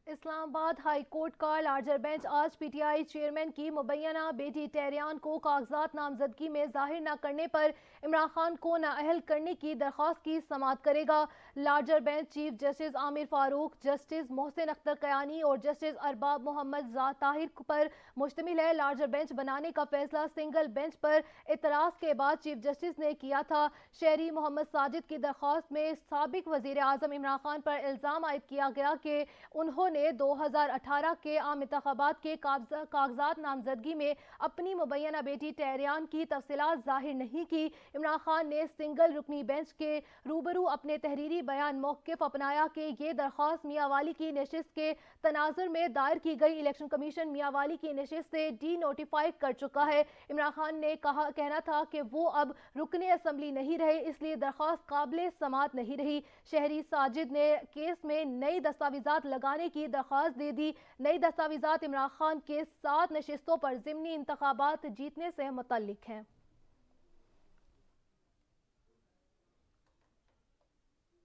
اسلام آباد high court کا larger bench آج پی ٹی آئی چیئرمین کی مبینہ بیٹی ٹیریان کو کاغذات نامزدگی میں ظاہر نہ کرنے پر عمران خان کو نااہل کرنے کی درخواست کی سماعت کرے گا۔ لارجر بینچ چیف جسٹس عامر فاروق، جسٹس محسن اختر قیانی اور جسٹس ارباب محمد طاہر پر مشتمل ہے۔ لارجر بینچ بنانے کا فیصلہ سنگل بینچ پر اعتراض کے بعد چیف جسٹس نے کیا تھا۔ شہری محمد ساجد کی درخواست میں سابق وزیر اعظم عمران خان پر الزام عائد کیا گیا کہ انہوں نے 2018 کے عام انتخابات کے کاغذات نامزدگی میں اپنی مبینہ بیٹی ٹیریان کی تفصیلات ظاہر نہیں کی۔ عمران خان نے سنگل رکنی بینچ کے روبرو اپنے تحریری بیان موقف اپنایا کہ یہ درخواست میاں والی کی نشست کے تناظر میں دائر کی گئی۔ الیکشن کمیشن میاں والی کی نشست سے ڈی نوٹیفائی کر چکا ہے۔ عمران خان نے کہنا تھا کہ وہ اب رکن اسمبلی نہیں رہے، اس لیے درخواست قابل سماعت نہیں رہی۔ شہری ساجد نے کیس میں نئی دستاویزات لگانے کی درخواست دے دی۔ نئی دستاویزات عمران خان کے 7 نشستوں پر ضمنی انتخابات جیتنے سے متعلق ہیں۔